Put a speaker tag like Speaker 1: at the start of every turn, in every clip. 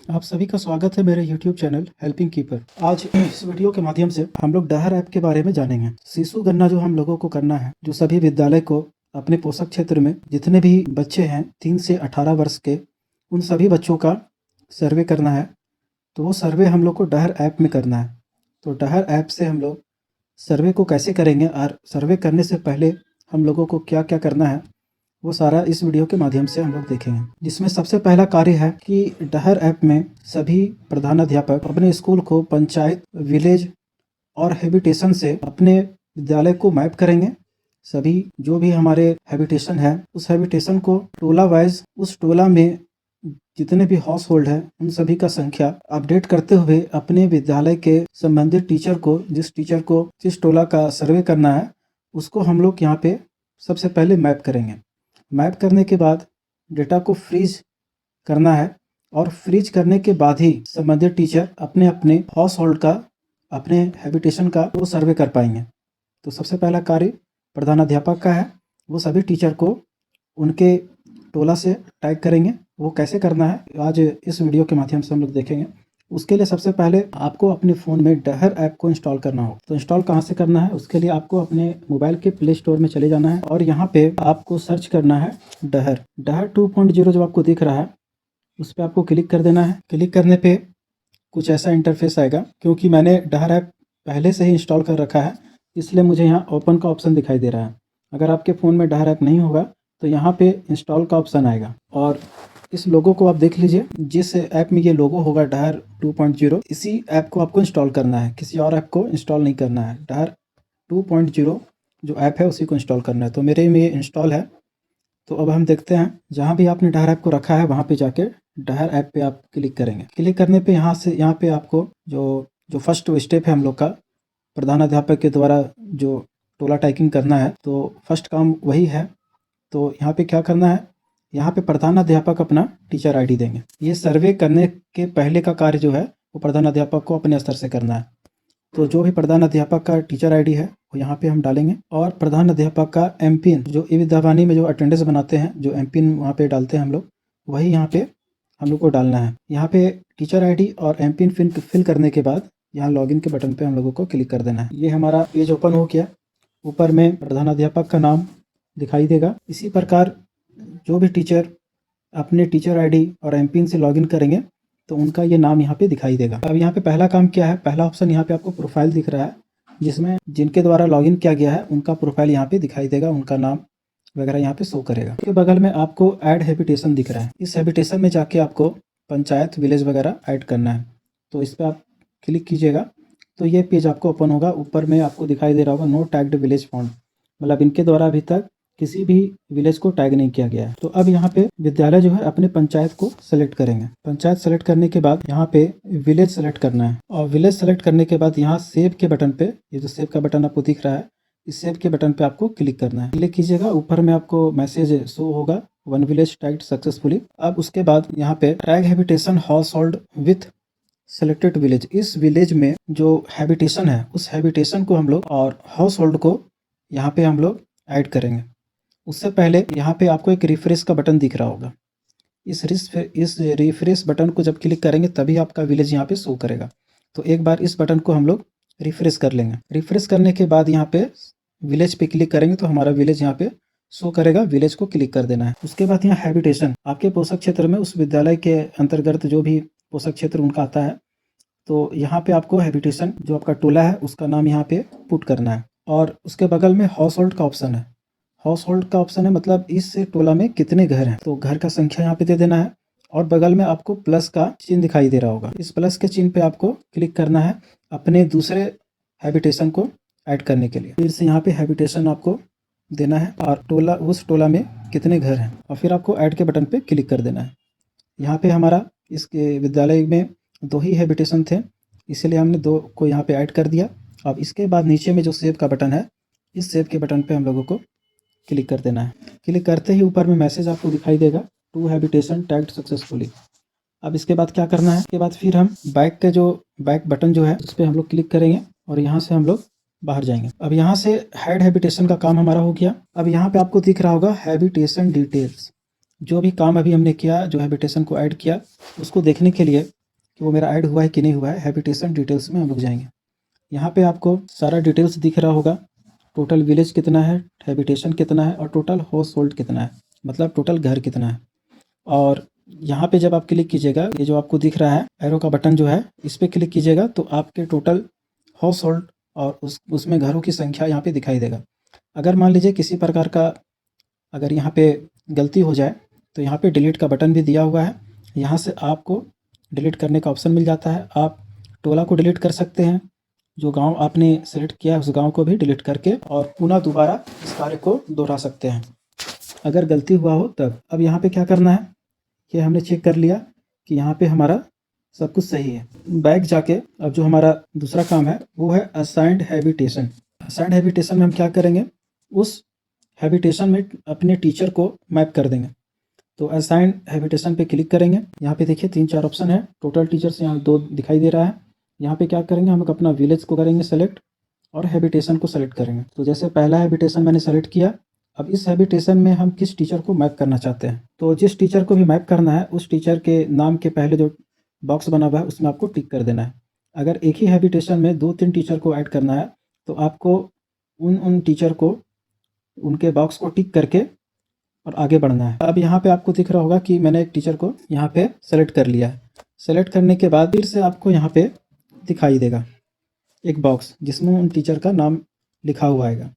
Speaker 1: आप सभी का स्वागत है मेरे YouTube चैनल हेल्पिंग कीपर। आज इस वीडियो के माध्यम से हम लोग डहर ऐप के बारे में जानेंगे। शिशु गणना जो हम लोगों को करना है, जो सभी विद्यालय को अपने पोषक क्षेत्र में जितने भी बच्चे हैं 3 से 18 वर्ष के, उन सभी बच्चों का सर्वे करना है। तो वो सर्वे हम लोग को डहर ऐप में करना है। तो डहर ऐप से हम लोग सर्वे को कैसे करेंगे और सर्वे करने से पहले हम लोगों को क्या क्या करना है, वो सारा इस वीडियो के माध्यम से हम लोग देखेंगे। जिसमें सबसे पहला कार्य है कि डहर ऐप में सभी प्रधानाध्यापक अपने स्कूल को पंचायत, विलेज और हैबिटेशन से अपने विद्यालय को मैप करेंगे। सभी जो भी हमारे हैबिटेशन है, उस हैबिटेशन को टोला वाइज, उस टोला में जितने भी हाउस होल्ड है, उन सभी का संख्या अपडेट करते हुए अपने विद्यालय के संबंधित टीचर को, जिस टीचर को जिस टोला का सर्वे करना है, उसको हम लोग यहाँ पे सबसे पहले मैप करेंगे। मैप करने के बाद डेटा को फ्रीज करना है और फ्रीज करने के बाद ही संबंधित टीचर अपने अपने हाउस होल्ड का, अपने हैबिटेशन का वो सर्वे कर पाएंगे। तो सबसे पहला कार्य प्रधानाध्यापक का है, वो सभी टीचर को उनके टोला से टैग करेंगे। वो कैसे करना है आज इस वीडियो के माध्यम से हम लोग देखेंगे। उसके लिए सबसे पहले आपको अपने फ़ोन में डहर ऐप को इंस्टॉल करना हो। तो इंस्टॉल कहाँ से करना है, उसके लिए आपको अपने मोबाइल के प्ले स्टोर में चले जाना है और यहाँ पे आपको सर्च करना है डहर 2.0 जो आपको दिख रहा है, उस पर आपको क्लिक कर देना है। क्लिक करने पे कुछ ऐसा इंटरफेस आएगा। क्योंकि मैंने डहर ऐप पहले से ही इंस्टॉल कर रखा है, इसलिए मुझे यहाँ ओपन का ऑप्शन दिखाई दे रहा है। अगर आपके फ़ोन में डहर ऐप नहीं होगा तो यहाँ पे इंस्टॉल का ऑप्शन आएगा और इस लोगो को आप देख लीजिए। जिस ऐप में ये लोगो होगा डहर 2.0, इसी ऐप को आपको इंस्टॉल करना है, किसी और ऐप को इंस्टॉल नहीं करना है। डहर 2.0 जो ऐप है उसी को इंस्टॉल करना है। तो मेरे में ये इंस्टॉल है। तो अब हम देखते हैं, जहाँ भी आपने डहर ऐप को रखा है वहाँ पे जाके डहर ऐप पे आप क्लिक करेंगे। क्लिक करने पे यहाँ पे आपको जो फर्स्ट स्टेप है हम लोग का, प्रधानाध्यापक के द्वारा जो टोला टैगिंग करना है, तो फर्स्ट काम वही है। तो यहाँ पे क्या करना है, यहाँ पे प्रधानाध्यापक अपना टीचर आईडी देंगे। ये सर्वे करने के पहले का कार्य जो है वो प्रधानाध्यापक को अपने स्तर से करना है। तो जो भी प्रधानाध्यापक का टीचर आईडी है वो यहाँ पे हम डालेंगे और प्रधानाध्यापक का एमपिन, जो ई विद्यावाणी में जो अटेंडेंस बनाते हैं, जो एमपिन वहाँ पे डालते हैं हम लोग, वही यहाँ पे हम लोग को डालना है। यहाँ पे टीचर आईडी और एमपिन फिल करने के बाद यहाँ लॉगिन के बटन पे हम लोगों को क्लिक कर देना है। ये हमारा पेज ओपन हो गया। ऊपर में प्रधानाध्यापक का नाम दिखाई देगा। इसी प्रकार जो भी टीचर अपने टीचर आईडी और एमपिन से लॉगिन करेंगे तो उनका ये नाम यहाँ पे दिखाई देगा। अब यहाँ पे पहला काम क्या है, पहला ऑप्शन यहाँ पे आपको प्रोफाइल दिख रहा है, जिसमें जिनके द्वारा लॉगिन किया गया है उनका प्रोफाइल यहाँ पे दिखाई देगा, उनका नाम वगैरह यहाँ पे शो करेगा। उसके बगल में आपको ऐड हैबिटेशन दिख रहा है। इस हैबिटेशन में जाके आपको पंचायत, विलेज वगैरह ऐड करना है। तो इस पर आप क्लिक कीजिएगा तो ये पेज आपको ओपन होगा। ऊपर में आपको दिखाई दे रहा होगा नो टैग्ड विलेज फाउंड, मतलब इनके द्वारा अभी तक किसी भी विलेज को टैग नहीं किया गया है। तो अब यहाँ पे विद्यालय जो है अपने पंचायत को सेलेक्ट करेंगे। पंचायत सेलेक्ट करने के बाद यहाँ पे विलेज सेलेक्ट करना है और विलेज सेलेक्ट करने के बाद यहाँ सेव के बटन पे, ये जो सेव का बटन आपको दिख रहा है, इस सेव के बटन पे आपको क्लिक करना है। क्लिक कीजिएगा, ऊपर में आपको मैसेज शो होगा 1 विलेज टैग्ड सक्सेसफुली। अब उसके बाद यहाँ पे tag habitation house hold with selected village, इस विलेज में जो हैबिटेशन है उस हैबिटेशन को हम लोग और हाउस होल्ड को यहाँ पे हम लोग ऐड करेंगे। उससे पहले यहाँ पे आपको एक रिफ्रेश का बटन दिख रहा होगा। इस रिफ्रेश बटन को जब क्लिक करेंगे तभी आपका विलेज यहाँ पे शो करेगा। तो एक बार इस बटन को हम लोग रिफ्रेश कर लेंगे। रिफ्रेश करने के बाद यहाँ पे विलेज पे क्लिक करेंगे तो हमारा विलेज यहाँ पे शो करेगा। विलेज को क्लिक कर देना है। उसके बाद यहाँ हैबिटेशन, आपके पोषक क्षेत्र में उस विद्यालय के अंतर्गत जो भी पोषक क्षेत्र उनका आता है, तो यहाँ पे आपको हैबिटेशन जो आपका टोला है उसका नाम यहाँ पे पुट करना है। और उसके बगल में हाउस होल्ड का ऑप्शन है। हाउस होल्ड का ऑप्शन है मतलब इस टोला में कितने घर हैं, तो घर का संख्या यहाँ पे दे देना है। और बगल में आपको प्लस का चिन्ह दिखाई दे रहा होगा, इस प्लस के चिन्ह पे आपको क्लिक करना है अपने दूसरे हैबिटेशन को ऐड करने के लिए। फिर से यहाँ पे हैबिटेशन आपको देना है और टोला, उस टोला में कितने घर हैं, और फिर आपको ऐड के बटन पे क्लिक कर देना है। यहाँ पे हमारा इसके विद्यालय में 2 ही हैबिटेशन थे, इसलिए हमने 2 को यहाँ पे ऐड कर दिया। अब इसके बाद नीचे में जो सेव का बटन है, इस सेव के बटन पे हम लोगों को क्लिक कर देना है। क्लिक करते ही ऊपर में मैसेज आपको दिखाई देगा 2 हैबिटेशन टैग्ड सक्सेसफुली। अब इसके बाद क्या करना है, इसके बाद फिर हम बैक बटन जो है उस पर हम लोग क्लिक करेंगे और यहाँ से हम लोग बाहर जाएंगे। अब यहाँ से हाइड हैबिटेशन का काम हमारा हो गया। अब यहाँ पे आपको दिख रहा होगा हैबिटेशन डिटेल्स, जो भी काम अभी हमने किया, जो हैबिटेशन को ऐड किया, उसको देखने के लिए कि वो मेरा ऐड हुआ है कि नहीं हुआ है, हैबिटेशन डिटेल्स में हम लोग जाएंगे। यहाँ पे आपको सारा डिटेल्स दिख रहा होगा, टोटल विलेज कितना है, हैबिटेशन कितना है और टोटल हाउस होल्ड कितना है, मतलब टोटल घर कितना है। और यहाँ पे जब आप क्लिक कीजिएगा, ये जो आपको दिख रहा है एरो का बटन जो है, इस पर क्लिक कीजिएगा तो आपके टोटल हाउस होल्ड और उसमें घरों की संख्या यहाँ पे दिखाई देगा। अगर मान लीजिए किसी प्रकार का अगर यहाँ पे गलती हो जाए तो यहाँ पे डिलीट का बटन भी दिया हुआ है, यहाँ से आपको डिलीट करने का ऑप्शन मिल जाता है। आप टोला को डिलीट कर सकते हैं, जो गांव आपने सेलेक्ट किया है उस गांव को भी डिलीट करके और पुनः दोबारा इस कार्य को दोहरा सकते हैं अगर गलती हुआ हो तब। अब यहाँ पे क्या करना है, ये हमने चेक कर लिया कि यहाँ पे हमारा सब कुछ सही है। बैक जाके अब जो हमारा दूसरा काम है वो है असाइंड हैबिटेशन। असाइंड हैबिटेशन में हम क्या करेंगे, उस हैबिटेशन में अपने टीचर को मैप कर देंगे। तो असाइंड हैबिटेशन पे क्लिक करेंगे, यहाँ पे देखिए 3-4 ऑप्शन है, टोटल टीचर्स यहाँ 2 दिखाई दे रहा है। यहाँ पे क्या करेंगे, हम अपना विलेज को करेंगे सेलेक्ट और हैबिटेशन को सेलेक्ट करेंगे। तो जैसे पहला हैबिटेशन मैंने सेलेक्ट किया, अब इस हैबिटेशन में हम किस टीचर को मैप करना चाहते हैं, तो जिस टीचर को भी मैप करना है उस टीचर के नाम के पहले जो बॉक्स बना हुआ है उसमें आपको टिक कर देना है। अगर एक ही हैबिटेशन में 2-3 टीचर को ऐड करना है तो आपको उन टीचर को उनके बॉक्स को टिक करके और आगे बढ़ना है। अब यहाँ पे आपको दिख रहा होगा कि मैंने एक टीचर को यहाँ पे सेलेक्ट कर लिया है। सेलेक्ट करने के बाद फिर से आपको यहाँ पे दिखाई देगा एक बॉक्स जिसमें उन टीचर का नाम लिखा हुआ आएगा।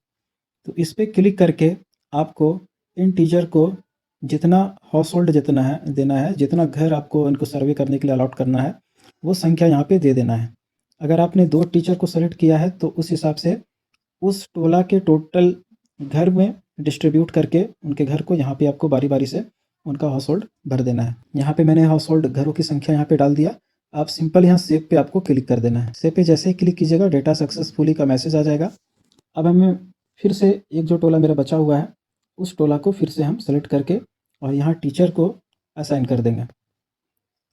Speaker 1: तो इस पर क्लिक करके आपको इन टीचर को जितना हाउस होल्ड जितना है देना है, जितना घर आपको इनको सर्वे करने के लिए अलॉट करना है, वो संख्या यहाँ पे दे देना है। अगर आपने 2 टीचर को सेलेक्ट किया है तो उस हिसाब से उस टोला के टोटल घर में डिस्ट्रीब्यूट करके उनके घर को यहाँ पे आपको बारी बारी से उनका हाउस होल्ड भर देना है। यहाँ पे मैंने हाउस होल्ड घरों की संख्या यहाँ पे डाल दिया। आप सिंपल यहाँ सेव पे आपको क्लिक कर देना है। सेव पे जैसे ही क्लिक कीजिएगा डेटा सक्सेसफुली का मैसेज आ जाएगा। अब हमें फिर से एक जो टोला मेरा बचा हुआ है उस टोला को फिर से हम सेलेक्ट करके और यहाँ टीचर को असाइन कर देंगे।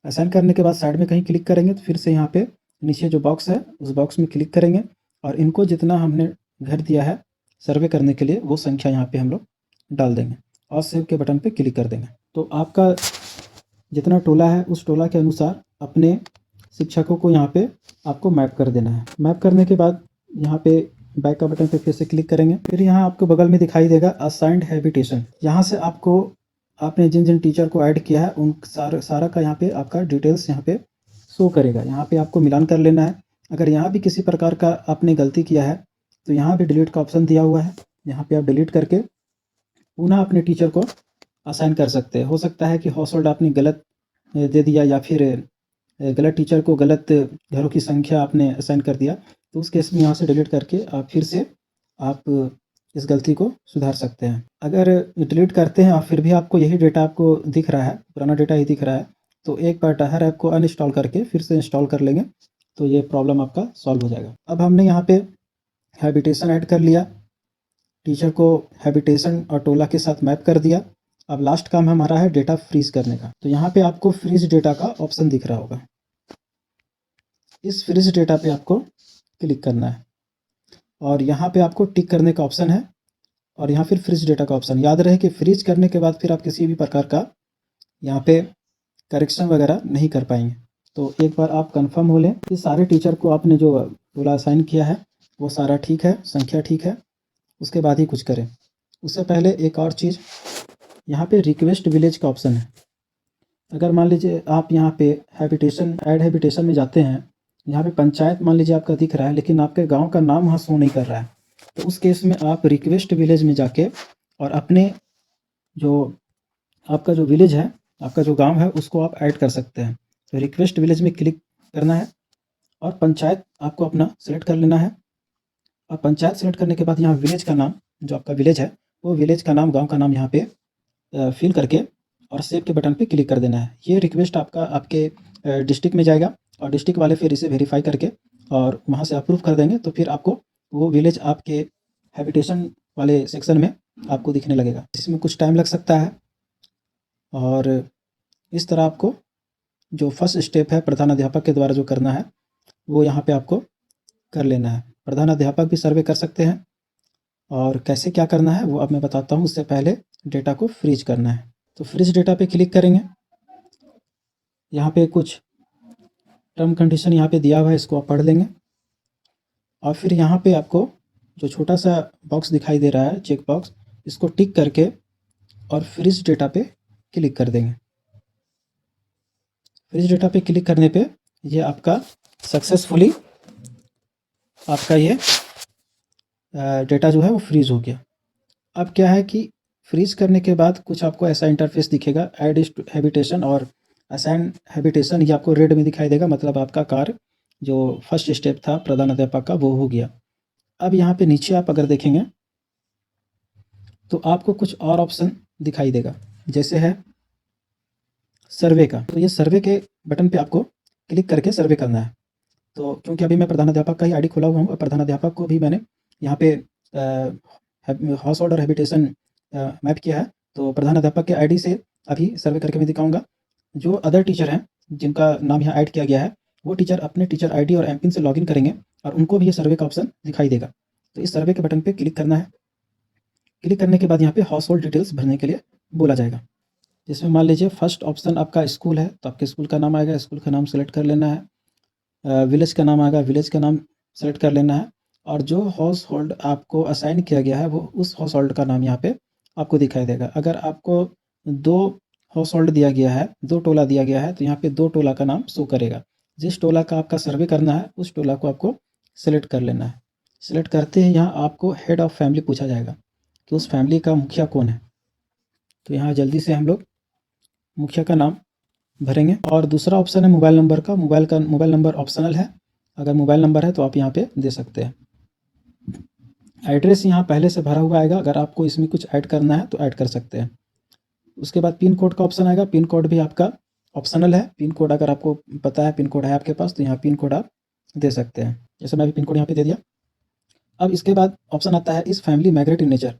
Speaker 1: असाइन करने के बाद साइड में कहीं क्लिक करेंगे तो फिर से यहाँ पे नीचे जो बॉक्स है उस बॉक्स में क्लिक करेंगे और इनको जितना हमने घर दिया है सर्वे करने के लिए वो संख्या यहाँ पे हम लोग डाल देंगे और सेव के बटन पे क्लिक कर देंगे। तो आपका जितना टोला है उस टोला के अनुसार अपने शिक्षकों को यहाँ पे आपको मैप कर देना है। मैप करने के बाद यहाँ पे बैक का बटन पे फिर से क्लिक करेंगे, फिर यहाँ आपको बगल में दिखाई देगा असाइंड हैबिटेशन। यहाँ से आपको आपने जिन जिन टीचर को ऐड किया है उन सारा का यहाँ पे आपका डिटेल्स यहाँ पे शो करेगा। यहाँ पे आपको मिलान कर लेना है। अगर यहाँ भी किसी प्रकार का आपने गलती किया है तो यहाँ भी डिलीट का ऑप्शन दिया हुआ है, यहाँ पे आप डिलीट करके पुनः अपने टीचर को असाइन कर सकते हैं। हो सकता है कि हाउस होल्ड आपने गलत दे दिया या फिर गलत टीचर को गलत घरों की संख्या आपने असाइन कर दिया, तो उस केस में यहाँ से डिलीट करके आप फिर से आप इस गलती को सुधार सकते हैं। अगर डिलीट करते हैं और फिर भी आपको यही डेटा आपको दिख रहा है, पुराना डेटा ही दिख रहा है, तो एक बार डायर ऐप को अनइंस्टॉल करके फिर से इंस्टॉल कर लेंगे तो ये प्रॉब्लम आपका सॉल्व हो जाएगा। अब हमने यहाँ पे हैबिटेशन ऐड कर लिया, टीचर को हैबिटेशन और टोला के साथ मैप कर दिया। अब लास्ट काम हमारा है डेटा फ्रीज करने का। तो यहाँ पे आपको फ्रीज डेटा का ऑप्शन दिख रहा होगा, इस फ्रीज डेटा पे आपको क्लिक करना है और यहाँ पे आपको टिक करने का ऑप्शन है और यहाँ फिर फ्रीज डेटा का ऑप्शन। याद रहे कि फ्रीज करने के बाद फिर आप किसी भी प्रकार का यहाँ पे करेक्शन वगैरह नहीं कर पाएंगे। तो एक बार आप कंफर्म हो लें कि सारे टीचर को आपने जो टोला असाइन किया है वो सारा ठीक है, संख्या ठीक है, उसके बाद ही कुछ करें। उससे पहले एक और चीज़, यहाँ पे रिक्वेस्ट विलेज का ऑप्शन है। अगर मान लीजिए आप यहाँ पे हैबिटेशन ऐड हैबिटेशन में जाते हैं, यहाँ पे पंचायत मान लीजिए आपका दिख रहा है लेकिन आपके गांव का नाम वहाँ शो नहीं कर रहा है, तो उस केस में आप रिक्वेस्ट विलेज में जाके और अपने जो आपका जो विलेज है, आपका जो गांव है, उसको आप ऐड कर सकते हैं। तो रिक्वेस्ट विलेज में क्लिक करना है और पंचायत आपको अपना सेलेक्ट कर लेना है और पंचायत सेलेक्ट करने के बाद यहाँ विलेज का नाम, जो आपका विलेज है वो विलेज का नाम, गाँव का नाम यहाँ पे फिल करके और सेव के बटन पे क्लिक कर देना है। ये रिक्वेस्ट आपका आपके डिस्ट्रिक्ट में जाएगा और डिस्ट्रिक्ट वाले फिर इसे वेरीफाई करके और वहाँ से अप्रूव कर देंगे, तो फिर आपको वो विलेज आपके हैबिटेशन वाले सेक्शन में आपको दिखने लगेगा। इसमें कुछ टाइम लग सकता है और इस तरह आपको जो फर्स्ट स्टेप है प्रधान अध्यापक के द्वारा जो करना है वो यहाँ पे आपको कर लेना है। प्रधान अध्यापक भी सर्वे कर सकते हैं और कैसे क्या करना है वो अब मैं बताता हूँ। उससे पहले डेटा को फ्रीज करना है। तो फ्रीज डेटा पे क्लिक करेंगे। यहाँ पे कुछ टर्म कंडीशन यहाँ पे दिया हुआ है, इसको आप पढ़ लेंगे। और फिर यहाँ पे आपको जो छोटा सा बॉक्स दिखाई दे रहा है चेक बॉक्स, इसको टिक करके और फ्रीज डेटा पे क्लिक कर देंगे। फ्रीज डेटा पे क्लिक करने पे ये आपका सक्सेसफुली आपका ये डेटा जो है वो फ्रीज हो गया। अब क्या है कि फ्रीज करने के बाद कुछ आपको ऐसा इंटरफेस दिखेगा, ऐड हैबिटेशन और असाइन हैबिटेशन, ये आपको रेड में दिखाई देगा, मतलब आपका कार्य जो फर्स्ट स्टेप था प्रधान अध्यापक का वो हो गया। अब यहाँ पे नीचे आप अगर देखेंगे तो आपको कुछ और ऑप्शन दिखाई देगा, जैसे है सर्वे का। तो ये सर्वे के बटन पे आपको क्लिक करके सर्वे करना है। तो क्योंकि अभी मैं प्रधानाध्यापक का ही आईडी खोला हुआ हूँ और प्रधानाध्यापक को भी मैंने यहाँ पे हाउस होल्ड और हैबिटेशन मैप किया है, तो प्रधानाध्यापक के आईडी से अभी सर्वे करके मैं दिखाऊंगा। जो अदर टीचर हैं जिनका नाम यहाँ ऐड किया गया है, वो टीचर अपने टीचर आईडी और एमपिन से लॉगिन करेंगे और उनको भी ये सर्वे का ऑप्शन दिखाई देगा। तो इस सर्वे के बटन पर क्लिक करना है। क्लिक करने के बाद यहाँ पे हाउस होल्ड डिटेल्स भरने के लिए बोला जाएगा, जिसमें मान लीजिए फर्स्ट ऑप्शन आपका स्कूल है, तो आपके स्कूल का नाम आएगा, स्कूल का नाम सेलेक्ट कर लेना है। विलेज का नाम आएगा, विलेज का नाम सेलेक्ट कर लेना है। और जो हाउस होल्ड आपको असाइन किया गया है वो उस हाउस होल्ड का नाम यहाँ पे आपको दिखाई देगा। अगर आपको 2 हाउस होल्ड दिया गया है, 2 टोला दिया गया है, तो यहाँ पे 2 टोला का नाम शो करेगा। जिस टोला का आपका सर्वे करना है उस टोला को आपको सेलेक्ट कर लेना है। सेलेक्ट करते ही यहाँ आपको हेड ऑफ फैमिली पूछा जाएगा कि उस फैमिली का मुखिया कौन है। तो यहाँ जल्दी से हम लोग मुखिया का नाम भरेंगे। और दूसरा ऑप्शन है मोबाइल नंबर का। मोबाइल नंबर ऑप्शनल है, अगर मोबाइल नंबर है तो आप यहाँ पे दे सकते हैं। एड्रेस यहाँ पहले से भरा हुआ आएगा, अगर आपको इसमें कुछ ऐड करना है तो ऐड कर सकते हैं। उसके बाद पिन कोड का ऑप्शन आएगा, पिन कोड भी आपका ऑप्शनल है। पिन कोड अगर आपको पता है, पिन कोड है आपके पास, तो यहाँ पिन कोड आप दे सकते हैं, जैसे मैं भी पिन कोड यहाँ पे दे दिया। अब इसके बाद ऑप्शन आता है इस फैमिली माइग्रेट इन नेचर,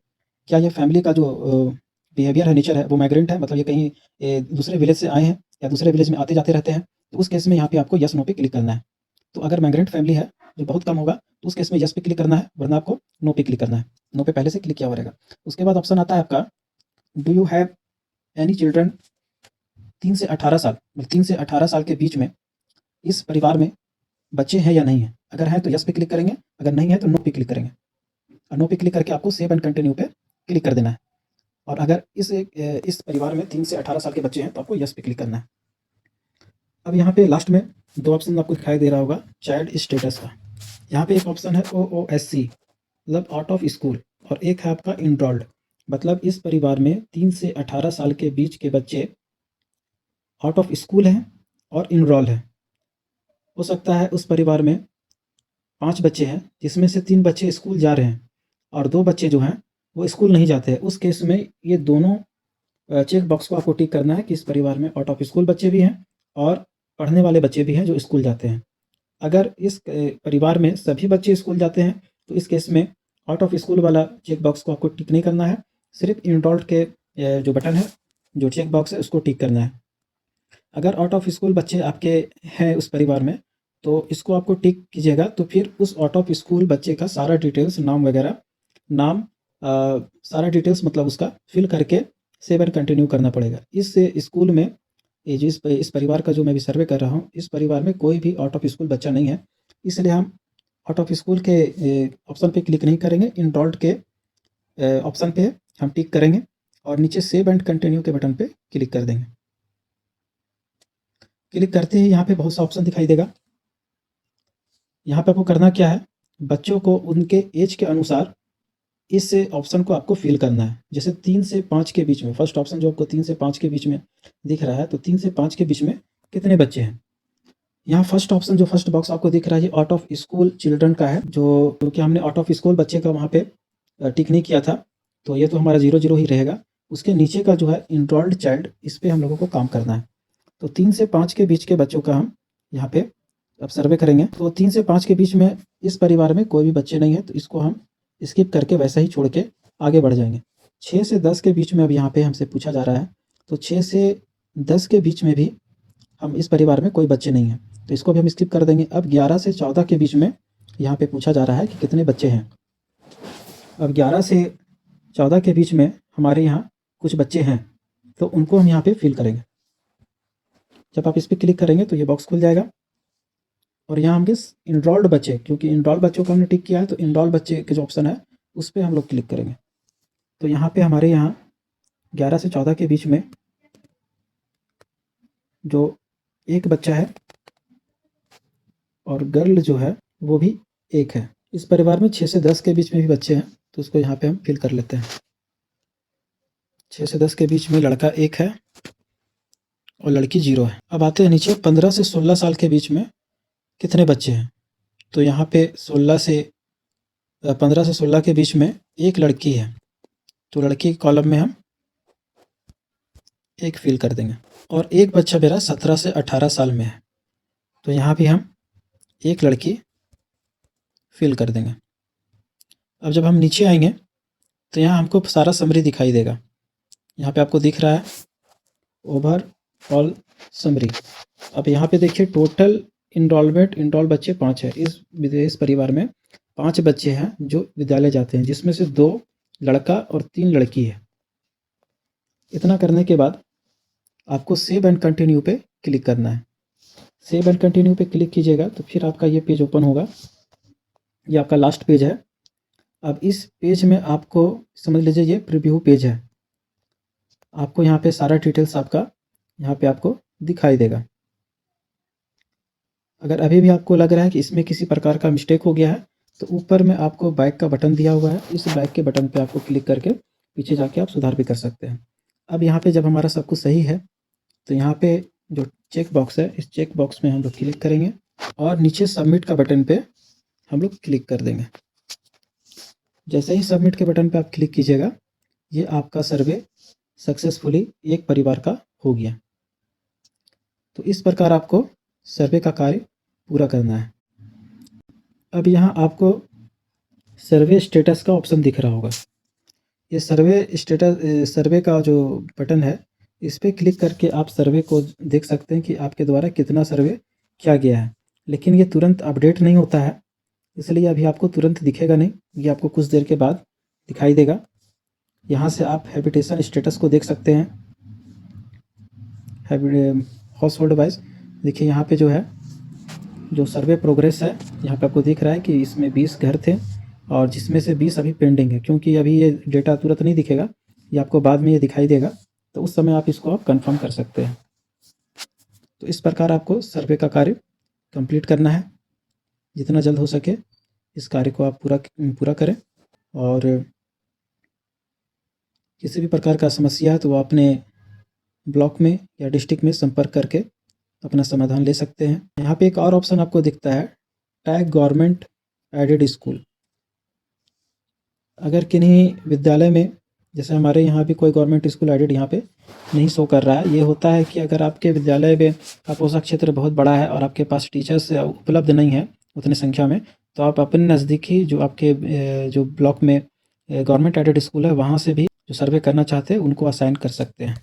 Speaker 1: क्या ये फैमिली का जो बिहेवियर है, नेचर है, वो माइग्रेंट है, मतलब ये कहीं दूसरे विलेज से आए हैं या दूसरे विलेज में आते जाते रहते हैं। तो उस केस में यहाँ पे आपको यस नो पे क्लिक करना है। तो अगर माइग्रेंट फैमिली है जो बहुत कम होगा तो उस केस में यस पे क्लिक करना है, वरना आपको नो पे क्लिक करना है। नो पे पहले से क्लिक किया हुआ रहेगा। उसके बाद ऑप्शन आता है आपका do you have any children 3 से 18 साल, 3 से 18 साल के बीच में इस परिवार में बच्चे हैं या नहीं है। अगर है तो यस पे क्लिक करेंगे, अगर नहीं है तो नो पे क्लिक करेंगे। और नो पे क्लिक करके आपको सेव एंड कंटिन्यू पे क्लिक कर देना है। और अगर इस परिवार में 3 से 18 साल के बच्चे हैं तो आपको यस पे क्लिक करना है। अब यहाँ पे लास्ट में 2 ऑप्शन आपको दिखाई दे रहा होगा चाइल्ड स्टेटस का। यहाँ पे एक ऑप्शन है OOSC, मतलब आउट ऑफ स्कूल, और एक है आपका इनरोल्ड, मतलब इस परिवार में 3 से 18 साल के बीच के बच्चे आउट ऑफ स्कूल हैं और इनरोल हैं। हो सकता है उस परिवार में 5 बच्चे हैं जिसमें से 3 बच्चे स्कूल जा रहे हैं और 2 बच्चे जो हैं वो स्कूल नहीं जाते हैं। उस केस में ये दोनों चेक बॉक्स को आपको टिक करना है कि इस परिवार में आउट ऑफ स्कूल बच्चे भी हैं और पढ़ने वाले बच्चे भी हैं जो स्कूल जाते हैं। अगर इस परिवार में सभी बच्चे स्कूल जाते हैं तो इस केस में आउट ऑफ स्कूल वाला चेक बॉक्स को आपको टिक नहीं करना है, सिर्फ इनरोल्ड के जो बटन है, जो चेक बॉक्स है, उसको टिक करना है। अगर आउट ऑफ स्कूल बच्चे आपके हैं उस परिवार में तो इसको आपको टिक कीजिएगा, तो फिर उस आउट ऑफ स्कूल बच्चे का सारा डिटेल्स, नाम वगैरह, सारा डिटेल्स मतलब उसका फिल करके सेव एंड कंटिन्यू करना पड़ेगा। इस स्कूल में ये जो इस परिवार का जो मैं भी सर्वे कर रहा हूँ, इस परिवार में कोई भी आउट ऑफ स्कूल बच्चा नहीं है, इसलिए हम आउट ऑफ स्कूल के ऑप्शन पे क्लिक नहीं करेंगे। इनरोल्ड के ऑप्शन पे हम टिक करेंगे और नीचे सेव एंड कंटिन्यू के बटन पे क्लिक कर देंगे। क्लिक करते ही यहाँ पे बहुत सा ऑप्शन दिखाई देगा। यहाँ पे आपको करना क्या है, बच्चों को उनके एज के अनुसार इस ऑप्शन को आपको फिल करना है। जैसे 3 से 5 के बीच में, फर्स्ट ऑप्शन जो आपको 3 से 5 के बीच में दिख रहा है, तो 3 से 5 के बीच में कितने बच्चे हैं। यहाँ फर्स्ट ऑप्शन जो फर्स्ट बॉक्स आपको दिख रहा है ये आउट ऑफ स्कूल चिल्ड्रन का है, जो क्योंकि हमने आउट ऑफ स्कूल बच्चे का वहाँ पे टिक नहीं किया था, तो ये तो हमारा 0 ही रहेगा। उसके नीचे का जो है इनरोल्ड चाइल्ड, इस पर हम लोगों को काम करना है। तो 3 से 5 के बीच के बच्चों का हम यहाँ पे अब सर्वे करेंगे। तो 3 से 5 के बीच में इस परिवार में कोई भी बच्चे नहीं है, तो इसको हम स्किप करके वैसा ही छोड़ के आगे बढ़ जाएंगे। 6 से 10 के बीच में अब यहाँ पे हमसे पूछा जा रहा है, तो 6 से 10 के बीच में भी हम इस परिवार में कोई बच्चे नहीं हैं, तो इसको भी हम स्किप कर देंगे। अब 11 से 14 के बीच में यहाँ पे पूछा जा रहा है कि कितने बच्चे हैं। अब 11 से 14 के बीच में हमारे यहाँ कुछ बच्चे हैं, तो उनको हम यहाँ पे फिल करेंगे। जब आप इस पर क्लिक करेंगे तो ये बॉक्स खुल जाएगा और यहाँ हम इनरोल्ड बच्चे, क्योंकि इनरोल्ड बच्चों को हमने टिक किया है तो इनरोल्ड बच्चे के जो ऑप्शन है उस पर हम लोग क्लिक करेंगे। तो यहाँ पे हमारे यहाँ 11 से 14 के बीच में जो एक बच्चा है और गर्ल जो है वो भी एक है। इस परिवार में 6 से 10 के बीच में भी बच्चे हैं तो उसको यहाँ पे हम फिल कर लेते हैं। 6 से 10 के बीच में लड़का एक है और लड़की 0 है। अब आते हैं नीचे 15 से 16 साल के बीच में कितने बच्चे हैं। तो यहाँ पे 15 से 16 के बीच में एक लड़की है तो लड़की के कॉलम में हम एक फिल कर देंगे। और एक बच्चा मेरा 17 से 18 साल में है तो यहाँ भी हम एक लड़की फिल कर देंगे। अब जब हम नीचे आएंगे तो यहाँ हमको सारा समरी दिखाई देगा। यहाँ पे आपको दिख रहा है ओवरऑल समरी। अब यहाँ पे देखिए टोटल इनरोल बच्चे 5 है। इस परिवार में 5 बच्चे हैं जो विद्यालय जाते हैं, जिसमें से 2 लड़का और 3 लड़की है। इतना करने के बाद आपको सेव एंड कंटिन्यू पे क्लिक करना है। सेव एंड कंटिन्यू पे क्लिक कीजिएगा तो फिर आपका ये पेज ओपन होगा। ये आपका लास्ट पेज है। अब इस पेज में आपको समझ लीजिए ये प्रीव्यू पेज है। आपको यहाँ पे सारा डिटेल्स आपका यहाँ पे आपको दिखाई देगा। अगर अभी भी आपको लग रहा है कि इसमें किसी प्रकार का मिस्टेक हो गया है तो ऊपर में आपको बैक का बटन दिया हुआ है। इस बैक के बटन पे आपको क्लिक करके पीछे जाके आप सुधार भी कर सकते हैं। अब यहाँ पे जब हमारा सब कुछ सही है तो यहाँ पे जो चेक बॉक्स है इस चेक बॉक्स में हम लोग क्लिक करेंगे और नीचे सबमिट का बटन पे हम लोग क्लिक कर देंगे। जैसे ही सबमिट के बटन पे आप क्लिक कीजिएगा ये आपका सर्वे सक्सेसफुली एक परिवार का हो गया। तो इस प्रकार आपको सर्वे का कार्य पूरा करना है। अब यहाँ आपको सर्वे स्टेटस का ऑप्शन दिख रहा होगा। ये सर्वे का जो बटन है इस पर क्लिक करके आप सर्वे को देख सकते हैं कि आपके द्वारा कितना सर्वे किया गया है। लेकिन ये तुरंत अपडेट नहीं होता है, इसलिए अभी आपको तुरंत दिखेगा नहीं, ये आपको कुछ देर के बाद दिखाई देगा। यहाँ से आप हैबिटेशन स्टेटस को देख सकते हैं हाउस होल्ड वाइज। देखिए यहाँ पे जो है जो सर्वे प्रोग्रेस है यहाँ पे आपको दिख रहा है कि इसमें 20 घर थे और जिसमें से 20 अभी पेंडिंग है। क्योंकि अभी ये डेटा तुरंत नहीं दिखेगा, ये आपको बाद में ये दिखाई देगा, तो उस समय आप इसको आप कंफर्म कर सकते हैं। तो इस प्रकार आपको सर्वे का कार्य कंप्लीट करना है। जितना जल्द हो सके इस कार्य को आप पूरा करें और किसी भी प्रकार का समस्या है तो वो अपने ब्लॉक में या डिस्ट्रिक्ट में संपर्क करके अपना समाधान ले सकते हैं। यहाँ पे एक और ऑप्शन आपको दिखता है टैग गवर्नमेंट एडेड स्कूल। अगर किन्हीं विद्यालय में, जैसे हमारे यहाँ भी कोई गवर्नमेंट स्कूल एडेड यहाँ पे नहीं शो कर रहा है, ये होता है कि अगर आपके विद्यालय में का पोषक क्षेत्र बहुत बड़ा है और आपके पास टीचर्स उपलब्ध नहीं है उतनी संख्या में, तो आप अपने नज़दीकी जो आपके जो ब्लॉक में गवर्नमेंट एडेड स्कूल है वहाँ से भी जो सर्वे करना चाहते हैं उनको असाइन कर सकते हैं।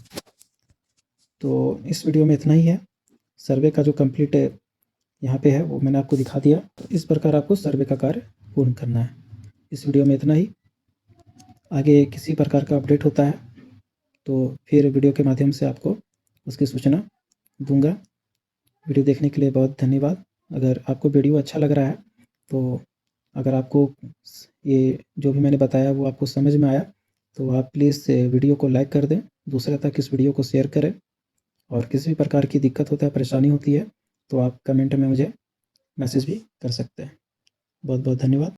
Speaker 1: तो इस वीडियो में इतना ही है। सर्वे का जो कंप्लीट यहाँ पे है वो मैंने आपको दिखा दिया। तो इस प्रकार आपको सर्वे का कार्य पूर्ण करना है। इस वीडियो में इतना ही। आगे किसी प्रकार का अपडेट होता है तो फिर वीडियो के माध्यम से आपको उसकी सूचना दूंगा। वीडियो देखने के लिए बहुत धन्यवाद। अगर आपको वीडियो अच्छा लग रहा है तो अगर आपको ये जो भी मैंने बताया वो आपको समझ में आया तो आप प्लीज़ वीडियो को लाइक कर दें, दूसरे तक इस वीडियो को शेयर करें। और किसी भी प्रकार की दिक्कत होता है, परेशानी होती है तो आप कमेंट में मुझे मैसेज भी कर सकते हैं। बहुत बहुत धन्यवाद।